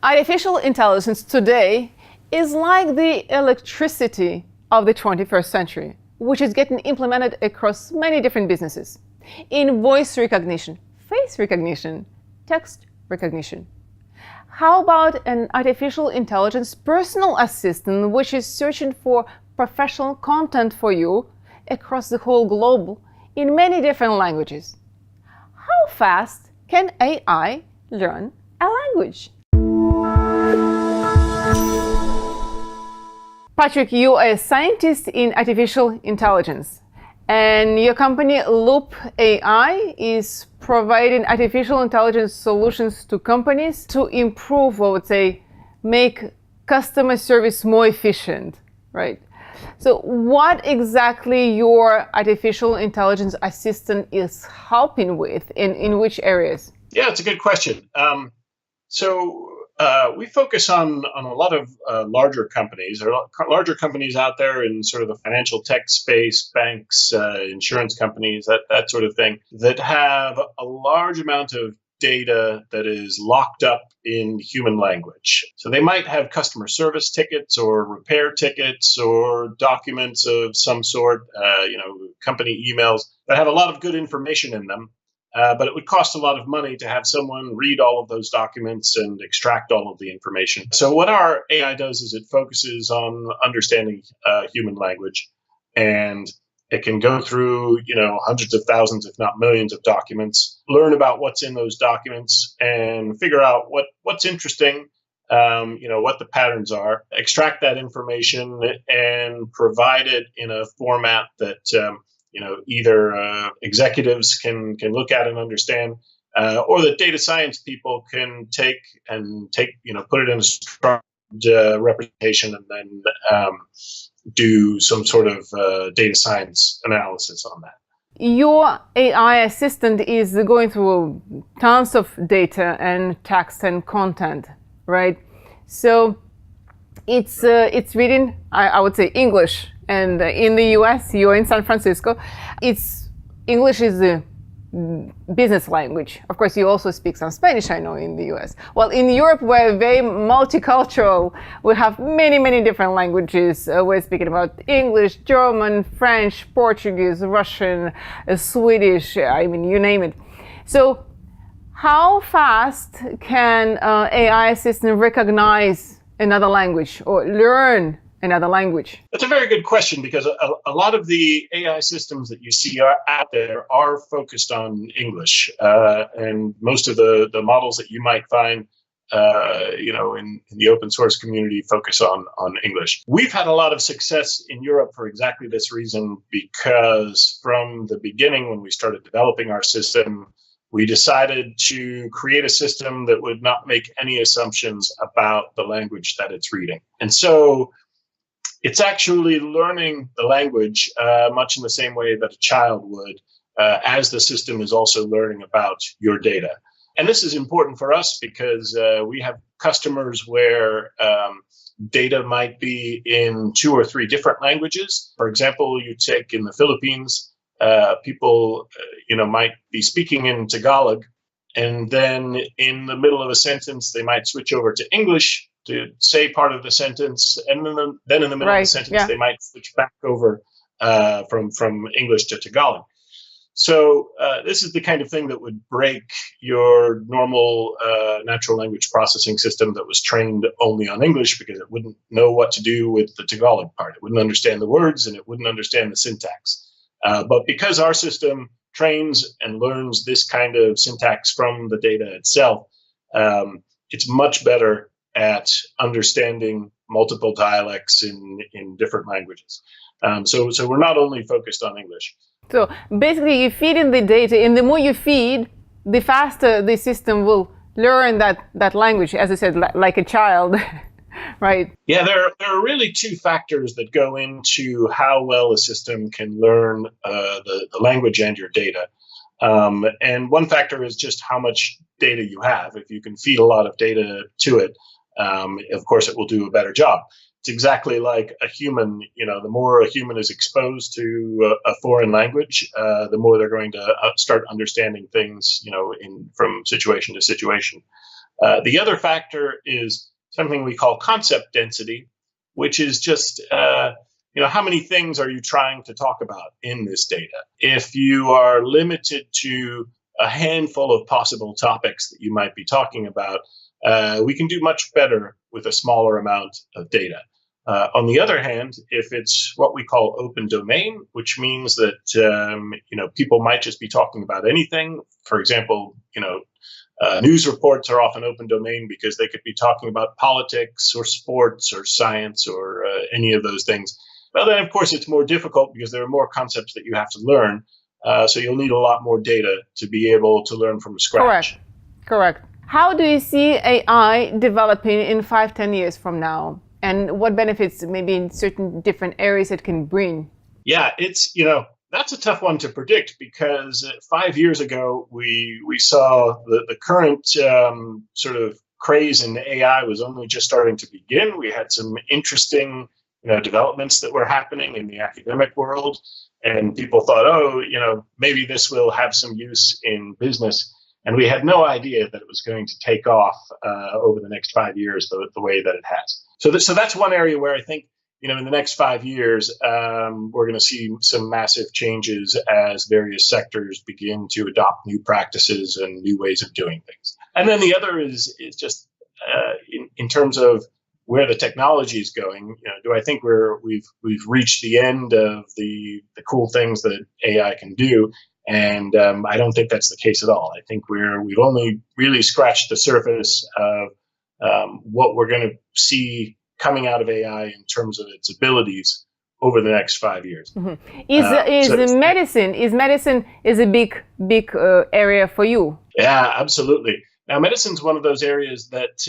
Artificial intelligence today is like the electricity of the 21st century, which is getting implemented across many different businesses. In voice recognition, face recognition, text recognition. How about an artificial intelligence personal assistant which is searching for professional content for you across the whole globe in many different languages? How fast can AI learn a language? Patrick, you are a scientist in artificial intelligence, and your company Loop AI is providing artificial intelligence solutions to companies to improve, I would say, make customer service more efficient, right? So what exactly your artificial intelligence assistant is helping with, in which areas? Yeah, it's a good question. We focus on a lot of larger companies. There are larger companies out there in sort of the financial tech space, banks, insurance companies, that sort of thing, that have a large amount of data that is locked up in human language. So they might have customer service tickets or repair tickets or documents of some sort, company emails that have a lot of good information in them. But it would cost a lot of money to have someone read all of those documents and extract all of the information. So what our AI does is it focuses on understanding human language, and it can go through, hundreds of thousands, if not millions of documents, learn about what's in those documents and figure out what's interesting, what the patterns are, extract that information and provide it in a format that either executives can look at and understand, or that data science people can take, put it in a structured representation and then do some sort of data science analysis on that. Your AI assistant is going through tons of data and text and content, right? So it's reading, I would say, English. And in the US, you're in San Francisco, English is the business language. Of course, you also speak some Spanish, I know, in the US. Well, in Europe, we're very multicultural. We have many, many different languages. We're speaking about English, German, French, Portuguese, Russian, Swedish, you name it. So how fast can AI assistant recognize another language or learn another language? That's a very good question, because a lot of the AI systems that you see out there are focused on English, and most of the models that you might find, in the open source community focus on English. We've had a lot of success in Europe for exactly this reason, because from the beginning, when we started developing our system, we decided to create a system that would not make any assumptions about the language that it's reading. And so it's actually learning the language much in the same way that a child would, as the system is also learning about your data. And this is important for us because we have customers where data might be in 2 or 3 different languages. For example, you take in the Philippines, people might be speaking in Tagalog, and then in the middle of a sentence, they might switch over to English to say part of the sentence, and then in the middle of the sentence, they might switch back over from English to Tagalog. So this is the kind of thing that would break your normal natural language processing system that was trained only on English, because it wouldn't know what to do with the Tagalog part. It wouldn't understand the words, and it wouldn't understand the syntax. But because our system trains and learns this kind of syntax from the data itself, it's much better at understanding multiple dialects in different languages. So we're not only focused on English. So basically, you feed in the data, and the more you feed, the faster the system will learn that language, as I said, like a child, right? Yeah, there are really 2 factors that go into how well a system can learn the language and your data. And one factor is just how much data you have. If you can feed a lot of data to it, of course, it will do a better job. It's exactly like a human. The more a human is exposed to a foreign language, the more they're going to start understanding things, from situation to situation. The other factor is something we call concept density, which is just how many things are you trying to talk about in this data? If you are limited to a handful of possible topics that you might be talking about, we can do much better with a smaller amount of data. On the other hand, if it's what we call open domain, which means that people might just be talking about anything. For example, news reports are often open domain because they could be talking about politics or sports or science or any of those things. Well, then, of course, it's more difficult because there are more concepts that you have to learn. So you'll need a lot more data to be able to learn from scratch. Correct. How do you see AI developing in 5-10 years from now? And what benefits maybe in certain different areas it can bring? Yeah, it's, that's a tough one to predict because 5 years ago, we saw the current sort of craze in AI was only just starting to begin. We had some interesting developments that were happening in the academic world, and people thought, maybe this will have some use in business. And we had no idea that it was going to take off over the next 5 years the way that it has. So that's one area where I think, in the next 5 years, we're going to see some massive changes as various sectors begin to adopt new practices and new ways of doing things. And then the other is just in terms of where the technology is going. Do I think we've reached the end of the cool things that AI can do? And I don't think that's the case at all. I think we've only really scratched the surface of what we're going to see coming out of AI in terms of its abilities over the next 5 years. Mm-hmm. Is medicine a big area for you? Yeah, absolutely. Now, medicine's one of those areas that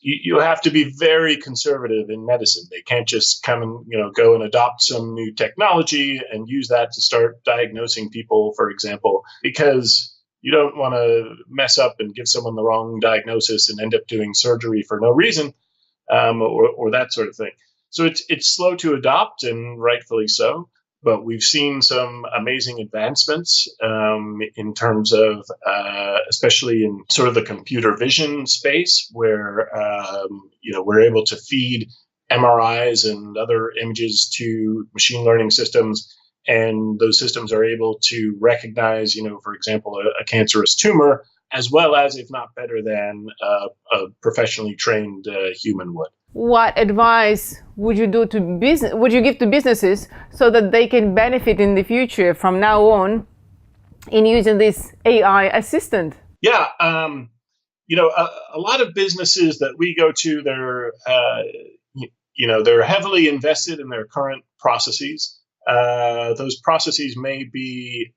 you have to be very conservative in medicine. They can't just come and go and adopt some new technology and use that to start diagnosing people, for example, because you don't want to mess up and give someone the wrong diagnosis and end up doing surgery for no reason, or that sort of thing. So it's slow to adopt, and rightfully so. But we've seen some amazing advancements in terms of, especially in sort of the computer vision space, where we're able to feed MRIs and other images to machine learning systems, and those systems are able to recognize, for example, a cancerous tumor, as well as, if not better than, a professionally trained human would. What advice would you give to businesses so that they can benefit in the future from now on in using this AI assistant? Yeah, a lot of businesses that we go to, they're heavily invested in their current processes. Those processes may be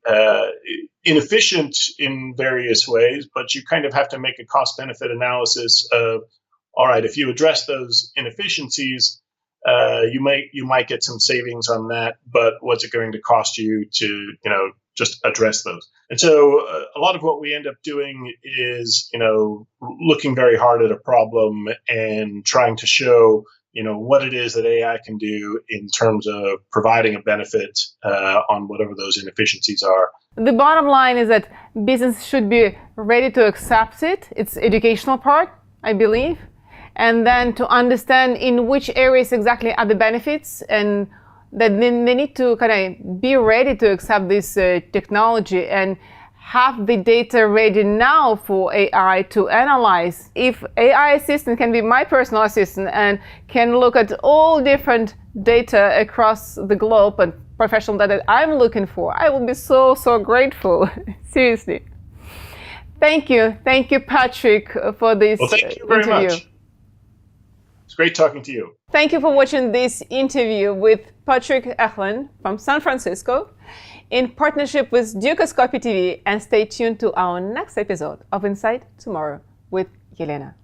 inefficient in various ways, but you kind of have to make a cost-benefit analysis of, all right, if you address those inefficiencies, you might get some savings on that, but what's it going to cost you to, just address those? And so a lot of what we end up doing is, looking very hard at a problem and trying to show, what it is that AI can do in terms of providing a benefit on whatever those inefficiencies are. The bottom line is that business should be ready to accept it. It's educational part, I believe. And then to understand in which areas exactly are the benefits, and that they need to kind of be ready to accept this technology and have the data ready now for AI to analyze. If AI assistant can be my personal assistant and can look at all different data across the globe and professional data I'm looking for, I will be so grateful. Seriously. Thank you, Patrick, for this Well, thank you very interview. much. It's great talking to you. Thank you for watching this interview with Patrick Ehlen from San Francisco in partnership with Dukascopy TV, and stay tuned to our next episode of Insight Tomorrow with Yelena.